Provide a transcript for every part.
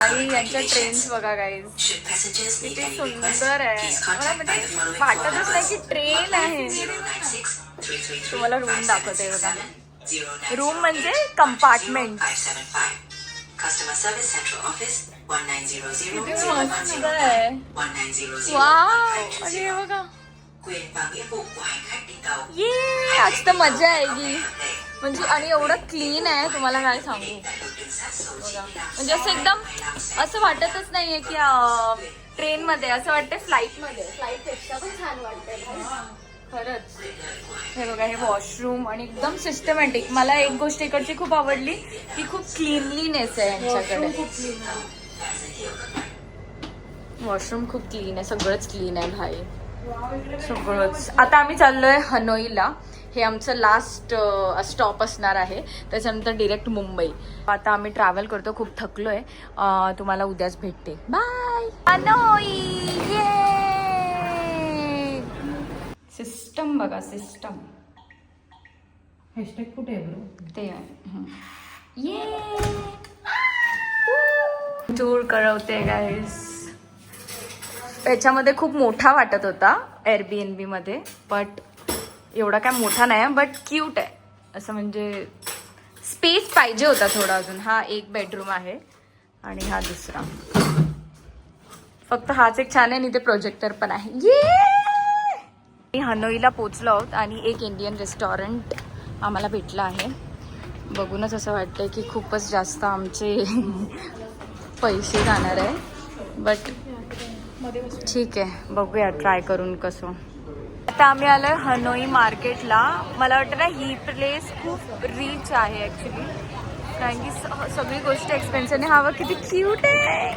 आणि यांच्या ट्रेन्स बघा गाईज, किती सुंदर आहे. मला म्हणजे वाटतच नाही की ट्रेन आहे. तुम्हाला रूम दाखवते बघा. रूम म्हणजे कंपार्टमेंट. किती मस्त आहे. वाव, आणि हे बघा, ये आज तर मजा येईल. म्हणजे आणि एवढं क्लीन आहे, तुम्हाला काय सांगू बघा. म्हणजे असं एकदम असं वाटतच नाहीये की ट्रेन मध्ये, असं वाटतं फ्लाईट मध्ये. फ्लाईट पेक्षा पण छान वाटतंय खरंच. हे बघा, हे वॉशरूम आणि एकदम सिस्टमॅटिक. मला एक गोष्ट इकडची खूप आवडली की खूप क्लीनलीनेस आहे यांच्याकडे. वॉशरूम खूप क्लीन आहे, सगळंच क्लीन आहे भाई, सगळंच. आता आम्ही चाललोय हनोईला. हे आमचं लास्ट स्टॉप असणार आहे, त्याच्यानंतर डिरेक्ट मुंबई. आता आम्ही ट्रॅव्हल करतो, खूप थकलोय. तुम्हाला उद्याच भेटते. बाय. हनोई. सिस्टम बघा, सिस्टम. हॅशटॅग कुठे आहे ब्रो? ते आहे. ये टूर करवते गाईस. याच्यामध्ये खूप मोठा वाटत होता एअरबीएनबी मध्ये, बट एवढा काय मोठा नाही आहे, बट क्यूट आहे असं. म्हणजे स्पेस पाहिजे होता थोडा अजून. हा एक बेडरूम आहे आणि हा दुसरा. फक्त हाच एक छान आहे आणि ते प्रोजेक्टर पण आहे. ये हनोईला पोचलो आहोत आणि एक इंडियन रेस्टॉरंट आम्हाला भेटलं आहे. बघूनच असं वाटतंय की खूपच जास्त आमचे पैसे जाणार आहे, बट ठीक आहे, बघूया ट्राय करून कसं. आता आम्ही आलोय हनोई मार्केटला. मला वाटतं ना ही प्लेस खूप रिच आहे ॲक्च्युली, कारण की सगळी गोष्ट एक्सपेन्सिव्ह आहे. हवा किती क्यूट आहे.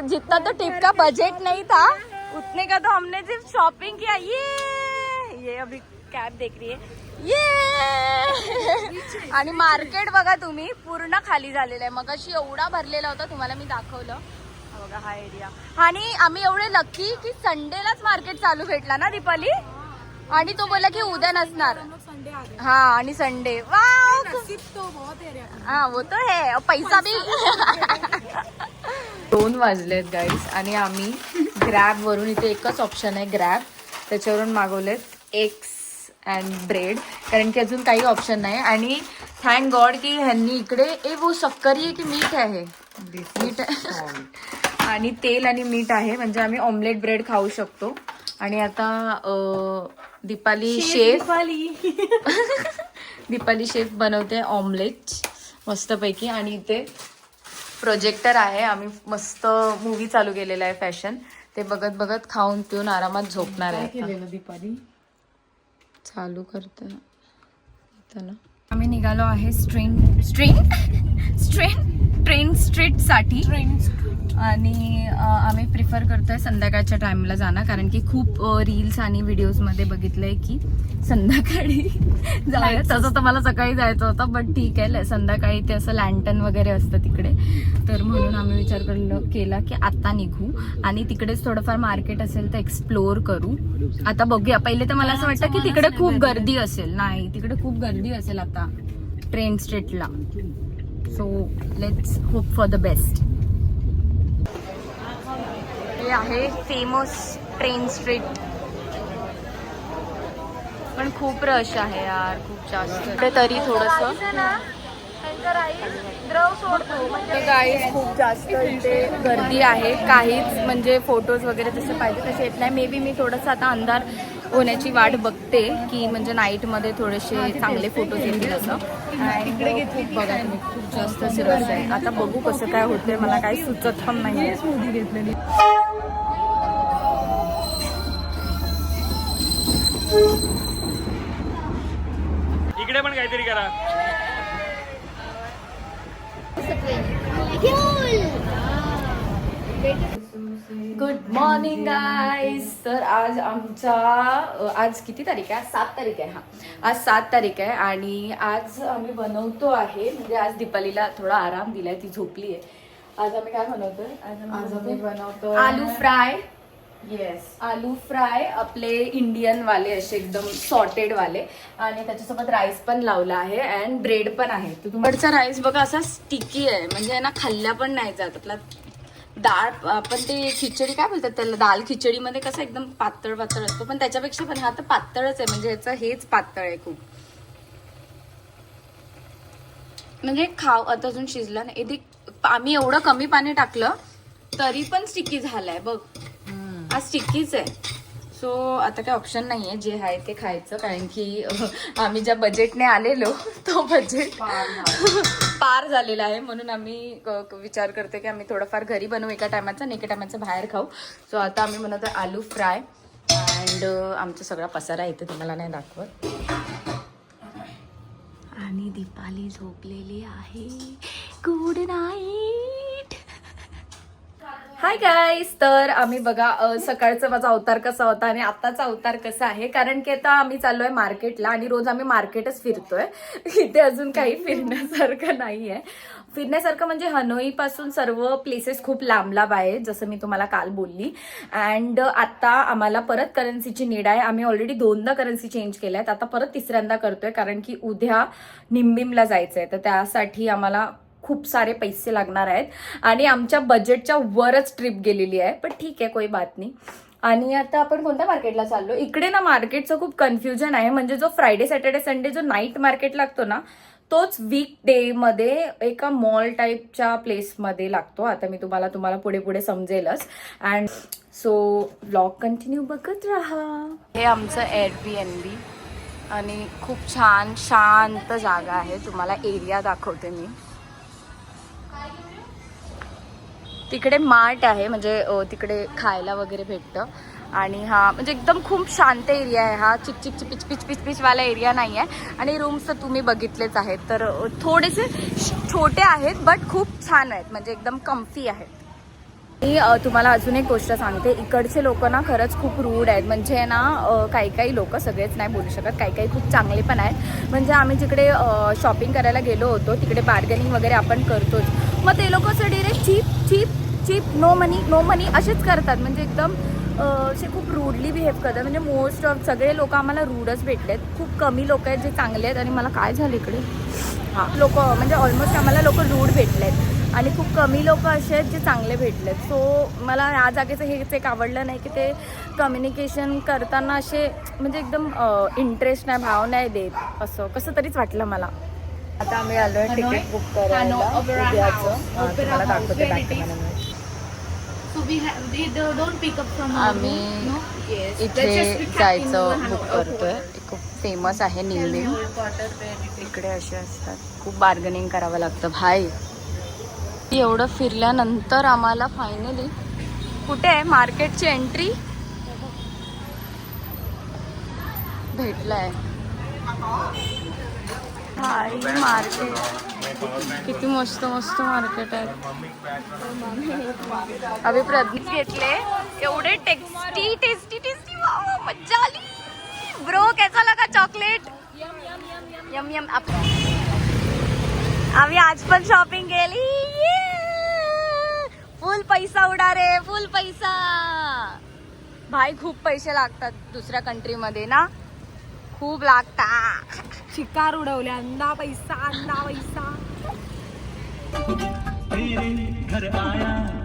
जितना तो टिप का बजट नहीं था उतने का तो हमने सिर्फ शॉपिंग किया. ये अभी कॅब देख रही है. ये आणि मार्केट बघा तुम्ही, पूर्ण खाली झालेलं आहे. मगाशी एवढा भरलेला होता, तुम्हाला मी दाखवलं बघा हा एरिया. आणि आम्ही एवढे लकी की संडेलाच मार्केट चालू भेटला ना दीपाली, आणि तो बोला की उद्या नसणार. हा, आणि संडे. वाव, हा वो तो है, पैसा भी. 2 वाजलेत गाईस आणि आम्ही ग्रॅब वरून, इथे एकच ऑप्शन आहे ग्रॅब, त्याच्यावरून मागवलेत एग्स अँड ब्रेड, कारण की अजून काही ऑप्शन नाही. आणि थँक गॉड की ह्यांनी इकडे वो शक्करी आहे की मीठ आहे, मीठ आणि तेल आणि मीठ आहे, म्हणजे आम्ही ऑमलेट ब्रेड खाऊ शकतो. आणि आता दीपाली शेफ बनवते ऑमलेट मस्तपैकी. आणि इथे प्रोजेक्टर आहे, आम्ही मस्त मूवी चालू केलेला आहे फॅशन, ते बघत बघत खाऊन पिऊन आरामात झोपणार आहे. दीपाली चालू करते ना. आम्ही निघालो आहे ट्रेन स्ट्रीट साठी. आणि आम्ही प्रिफर करतोय संध्याकाळच्या टाइमला जाणं, कारण की खूप रील्स आणि व्हिडिओज मध्ये बघितलंय की संध्याकाळी जायचं. तसं तर मला सकाळी जायचं होतं, बट ठीक आहे, संध्याकाळी ते असं लँटन वगैरे असतं तिकडे, तर म्हणून आम्ही विचार केला की आता निघू आणि तिकडेच थोडंफार मार्केट असेल तर एक्सप्लोअर करू. आता बघूया. पहिले तर मला असं वाटतं की तिकडे खूप गर्दी असेल, नाही तिकडे खूप गर्दी असेल आता ट्रेन स्ट्रीटला. So let's hope for the best. हे आहे फेमस ट्रेन स्ट्रीट, पण खूप रश आहे यार, खूप जास्त. तरी थोडंसं गाईस खूप जास्त इथे गर्दी आहे. काहीच म्हणजे फोटोज वगैरे जसे पाहिजे तसे येत नाही. मे बी मी थोडंसं आता अंधार होण्याची वाट बघते की म्हणजे नाईटमध्ये थोडेसे चांगले फोटोज येतील असं. इकडे खूप बघा तुम्ही, खूप जास्त रश आहे. आता बघू कसं काय होतंय, मला काही सुचत पण नाही. घेतलेली इकडे पण काहीतरी करा. Good morning guys. तर आज आज किती तारीख आहे? 7 तारीख आहे. हा, आज 7 तारीख आहे आणि आज आम्ही बनवतो आहे, म्हणजे आज दीपालीला थोडा आराम दिलाय, ती झोपली आहे. आज आम्ही काय बनवतोय? आज आम्ही बनवतो आलू फ्राय येस, आलू फ्राय आपले इंडियन वाले असे एकदम सॉर्टेड वाले आणि त्याच्यासोबत राईस पण लावला आहे अँड ब्रेड पण आहे. तर तुमचा राईस बघा असा स्टिकी आहे, म्हणजे ना खाल्ल्या पण नाही जात. आपला डाळ आपण ते खिचडी काय बोलतात त्याला, दाल खिचडीमध्ये कसं एकदम पातळ पातळ असतो, पण त्याच्यापेक्षा पण हा तर पातळच आहे, म्हणजे याचं हेच पातळ आहे खूप. म्हणजे खाव आता अजून शिजला नाही. आम्ही एवढं कमी पाणी टाकलं तरी पण स्टिकी झालाय बघ, हा स्टिकीच आहे. सो आता काही ऑप्शन नाही आहे, जे आहे ते खायचं, कारण की आम्ही ज्या बजेटने आलेलो तो बजेट पार झालेला आहे. म्हणून आम्ही विचार करते की आम्ही थोडंफार घरी बनवू एका टायमाचं आणि एका टायमाचं बाहेर खाऊ. सो आता आम्ही बनवतो आलू फ्राय अँड आमचा सगळा पसारा इथे तुम्हाला नाही दाखवत. आणि दीपाली झोपलेली आहे. Good night. हाय गाईज, तर आम्ही बघा सकाळचा माझा अवतार कसा होता आणि आताचा अवतार कसा आहे, कारण की आता आम्ही चाललोय मार्केटला आणि रोज आम्ही मार्केटच फिरतोय. इथे अजून काही फिरण्यासारखं नाही आहे. फिरण्यासारखं म्हणजे हनोई पासून सर्व प्लेसेस खूप लांब लांब आहे, जसं मी तुम्हाला काल बोलली. अँड आता आम्हाला परत करन्सीची नीड आहे. आम्ही ऑलरेडी 2दा करन्सी चेंज केल्या आहेत, आता परत 3ऱ्यांदा करतोय, कारण की उद्या निम्बिमला जायचं आहे. तर त्यासाठी आम्हाला खूप सारे पैसे लागणार आहेत आणि आमच्या बजेटच्या वरच ट्रिप गेलेली आहे, पण ठीक आहे, कोई बात नाही. आणि आता आपण कोणत्या मार्केटला चाललो? इकडे ना मार्केटचं खूप कन्फ्युजन आहे, म्हणजे जो फ्रायडे सॅटर्डे संडे जो नाईट मार्केट लागतो ना, तोच वीक डे मध्ये एका मॉल टाईपच्या प्लेसमध्ये लागतो. आता मी तुम्हाला पुढे पुढे समजेलच. अँड सो व्लॉग कंटिन्यू बघत राहा. हे आमचं Airbnb आणि खूप छान शांत जागा आहे. तुम्हाला एरिया दाखवते मी. तिकडे मार्ट आहे, म्हणजे तिकडे खायला वगैरे भेटतं. आणि हा म्हणजे एकदम खूप शांत एरिया आहे. हा चिक चिक पिच वाला एरिया नाही आहे. आणि रूम्स तर तुम्ही बघितलेच आहेत, तर थोडेसे छोटे आहेत बट खूप छान आहेत, म्हणजे एकदम कम्फी आहेत. मी तुम्हाला अजून एक गोष्ट सांगते. इकडचे लोक ना खरंच खूप रूड आहेत, म्हणजे ना काही लोक, सगळेच नाही बोलू शकत, काही खूप चांगले पण आहेत. म्हणजे आम्ही जिकडे शॉपिंग करायला गेलो होतो तिकडे बार्गेनिंग वगैरे आपण करतोच, मग ते लोक असं डिरेक्ट चीप नो मनी असेच करतात. म्हणजे एकदम असे खूप रूडली बिहेव करतात. म्हणजे मोस्ट ऑफ सगळे लोक आम्हाला रूडच भेटलेत. खूप कमी लोक आहेत जे चांगले आहेत. आणि मला काय झालं इकडे, हां लोक म्हणजे ऑलमोस्ट आम्हाला लोक रूड भेटलेत आणि खूप कमी लोक असे आहेत जे चांगले भेटलेत. सो मला या जागेचं हेच एक आवडलं नाही की ते कम्युनिकेशन करताना असे म्हणजे एकदम इंटरेस्ट नाही, भाव नाही देत, असं कसं तरीच वाटलं मला. आता आम्ही आलोय तिकीट बुक करायला उद्याचं. तुम्हाला दाखवते बॅक. आम्ही इथे जायचं बुक करतोय. खूप फेमस आहे निम्बिम. इकडे असे असतात, खूप बार्गेनिंग करावं लागतं भाई. एवढं फिरल्यानंतर आम्हाला फायनली कुठे आहे मार्केटची एंट्री भेटलाय. हाय मार्केट, किती मस्त मार्केट आहे. आम्ही प्रदीप घेतले एवढे टेस्टी मज्जा आली. ब्रो कैसा लगा चॉकलेट? यम. आम्ही आज पण शॉपिंग केली. फुल पैसा उडा रे, फुल पैसा. भाई खूप पैसे लागतात दुसऱ्या कंट्रीमध्ये ना, खूप लागतात. शिकार उडवले. अंदा पैसा.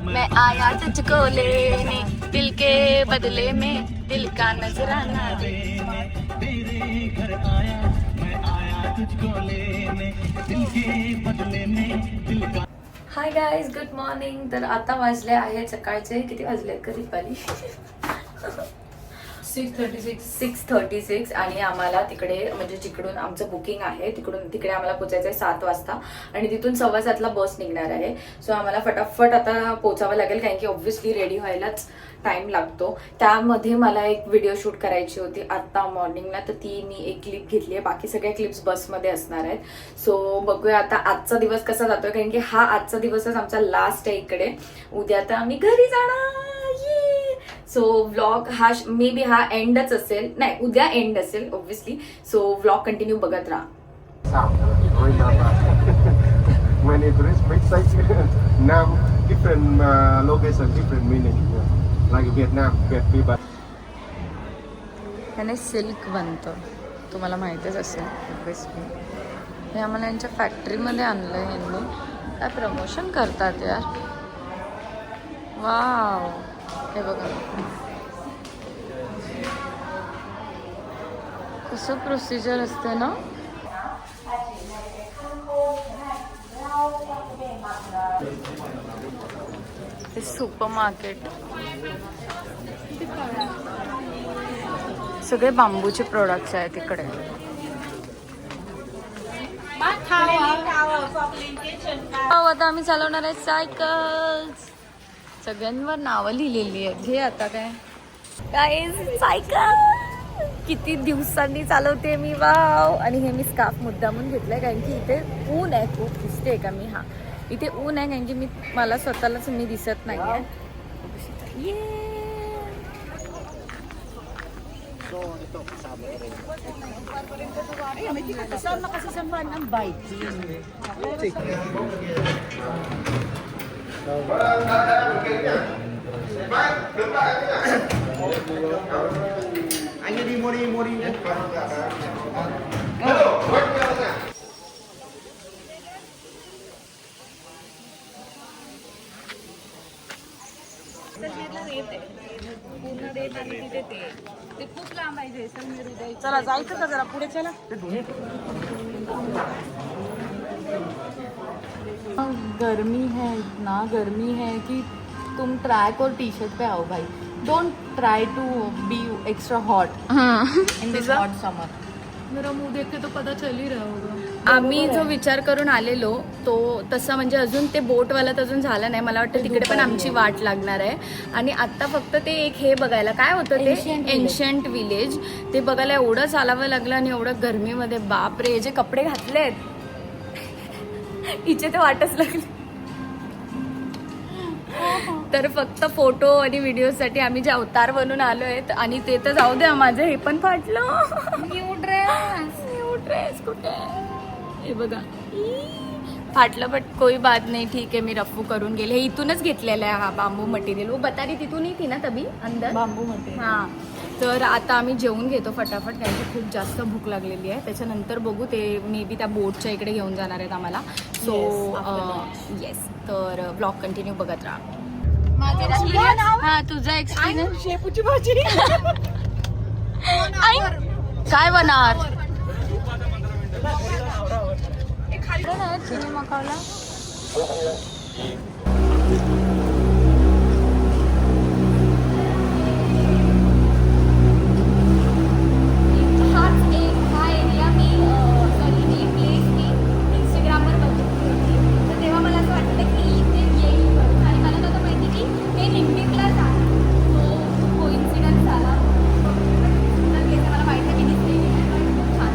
मैं आया तुझको लेने, दिल के बदले में दिल का नजराना देने. तेरे घर आया, मैं आया तुझको लेने, दिल के बदले में दिल का. Hi guys, good morning. तर आता वाजले आहेत सकाळचे, किती वाजले कधी पाली 6:36 आणि आम्हाला तिकडे म्हणजे जिकडून आमचं बुकिंग आहे तिकडे आम्हाला पोचायचं आहे 7 वाजता आणि तिथून 7:15ला बस निघणार आहे. सो आम्हाला फटाफट आता पोचावं लागेल, कारण की ऑब्व्हियसली रेडी व्हायलाच टाइम लागतो. त्यामध्ये मला एक व्हिडिओ शूट करायची होती आता मॉर्निंगला, तर ती मी एक क्लिप घेतली आहे. बाकी सगळ्या क्लिप्स बसमध्ये असणार आहेत. सो बघूया आता आजचा दिवस कसा जातोय, कारण की हा आजचा दिवसच आमचा लास्ट आहे इकडे. उद्या तर आम्ही घरी जाणार. सो व्लॉग हा मे बी हा एंडच असेल, नाही उद्या एंड असेल ऑब्व्हियसली. सो व्लॉग कंटिन्यू बघत राहा. When it reach big size, now different location, different meaning. like Vietnam, Vietnam. त्याने सिल्क बनतं, तुम्हाला माहितीच असेल ऑब्विसली. हे आम्हाला यांच्या फॅक्टरीमध्ये आणलं आहे यांनी. काय प्रमोशन करतात यार. वाव, हे बघा कसं प्रोसिजर असते ना. ते सुपर मार्केट, सगळे बांबूचे प्रोडक्ट्स आहेत इकडे. आता आम्ही चालवणार आहे सायकल. सगळ्यांवर नावं लिहिलेली आहेत. हे आता काय सायकल किती दिवसांनी चालवते मी. वाव. आणि हे मी स्कार्फ मुद्दामून घेतलंय कारण की इथे ऊन आहे खूप. दिसते का मी? हा, इथे ऊन आहे कारण की मला स्वतःलाच मी दिसत नाहीये. चला जायचं का जरा पुढे? चला. गर्मी है, इतना गर्मी है कि तुम ट्रैक और टी शर्ट पे आओ भाई. Don't try to be extra hot in this hot summer. मेरा मुंह देख के तो पता चल ही रहा होगा. आम्ही जो विचार करून आलेलो तो तसा म्हणजे अजून ते बोटवाला तर अजून झालं नाही. मला वाटतं तिकडे पण आमची वाट लागणार आहे. आणि आता फक्त ते एक हे बघायला, काय होतं ते एन्शंट विलेज, ते बघायला एवढं चालावं लागलं. आणि एवढं गरमीमध्ये बापरे, जे कपडे घातलेत हिचे ते वाटच लागले. तर फक्त फोटो आणि व्हिडिओसाठी आम्ही जे अवतार बनून आलोय. आणि ते तर जाऊ द्या, माझं हे पण फाटलं. न्यू ड्रेस कुठे? हे बघा फाटलं. बट कोई बात नाही, ठीक आहे. मी रफू करून गेले. हे इथूनच घेतलेलं आहे हा बांबू मटेरियल. वो बता रही तिथून ही थी ना तभी अंदर बांबू मटेरियल. हां. तर आता आम्ही जेवून घेतो फटाफट कारण की खूप जास्त भूक लागलेली आहे. त्याच्यानंतर बघू, ते मे बी त्या बोटच्या इकडे घेऊन जाणार आहेत आम्हाला. सो येस, तर ब्लॉग कंटिन्यू बघत राहा. हा, तुझा एक्सपिरियन्स. शेपूची भाजी काय बनणार? चिनी मकावला. हा एरिया मी सॉरी प्लेस मी इंस्टाग्रामवर बघितली होती. तर तेव्हा मला असं वाटलं की इथे येईल करून. आणि मला नव्हतं माहिती की हे निम्मीतलाच आहे. तो कोइन्सिडन्स झाला. मला माहिती आहे की दिसते खूप छान.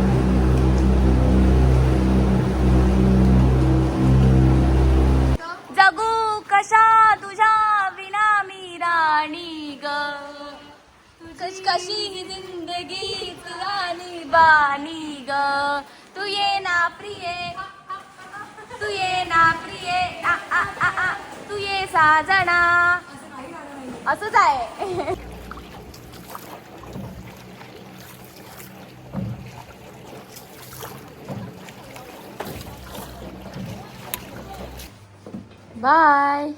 जगू कशा तुझ्या विना मी राणी ग. कशी ही जिंदगी तुझानी बानी ग. तू ये ना प्रिये, तू ये ना प्रिये, आ आ आ आ तू ये साजना. असंच आहे. बाय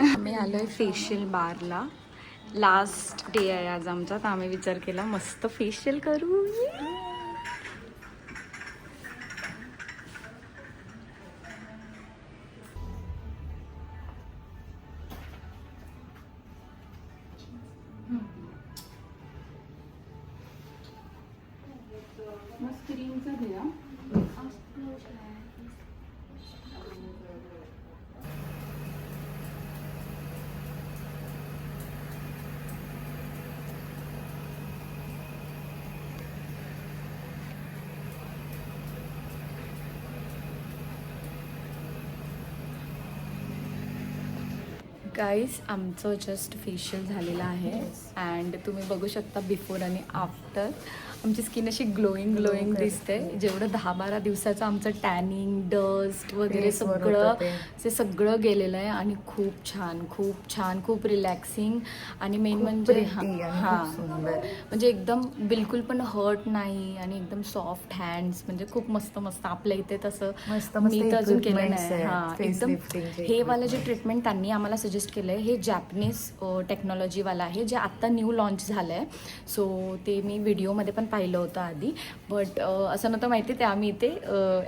आम्ही आलोय फेशियल बारला. लास्ट डे आहे आज आमचा. तर आम्ही विचार केला मस्त फेशियल करू. गाईज आमचं जस्ट फेशियल झालेलं आहे अँड तुम्ही बघू शकता बिफोर आणि आफ्टर आमची स्किन अशी ग्लोईंग दिसते. जेवढं 10-12 दिवसाचं आमचं टॅनिंग डस्ट वगैरे ते सगळं गेलेलं आहे आणि खूप छान खूप रिलॅक्सिंग आणि मेन म्हणजे हां म्हणजे एकदम बिलकुल पण हर्ट नाही आणि एकदम सॉफ्ट हँड्स म्हणजे खूप मस्त आपल्या इथे तसं मी तर अजून केलं नाही. हां एकदम हे वाला जे ट्रीटमेंट त्यांनी आम्हाला सजेस्ट केलं आहे हे जॅपनीज टेक्नॉलॉजीवाला आहे जे आत्ता न्यू लॉन्च झालं आहे. सो ते मी व्हिडिओमध्ये पण पाहिलं होतं आधी बट असं नव्हतं माहिती ते आम्ही इथे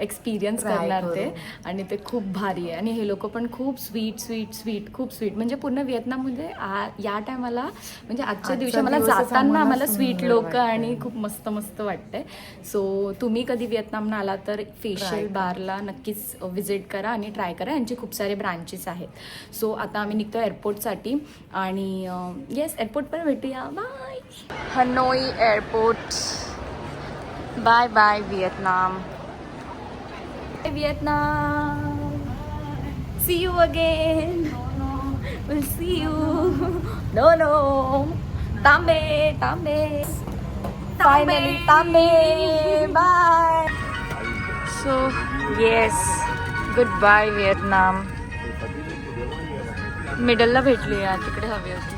एक्सपिरियन्स करणार ते आणि ते खूप भारी आहे. आणि हे लोक पण खूप स्वीट खूप स्वीट म्हणजे पूर्ण व्हिएतनाममध्ये या टायमाला म्हणजे आजच्या दिवशी मला जाताना आम्हाला स्वीट लोक आणि खूप मस्त वाटतंय. सो तुम्ही कधी व्हिएतनामला आला तर फेशियल बारला नक्कीच व्हिजिट करा आणि ट्राय करा. यांचे खूप सारे ब्रांचेस आहेत. सो आता आम्ही निघतो एअरपोर्टसाठी आणि येस एअरपोर्ट पण भेटूया. Bye Hanoi airport. Bye Vietnam. See you again. Will see you. No Tambe finally Tambe. Bye. So yes good bye Vietnam. मिडलला भेटली यार तिकडे हवी होती.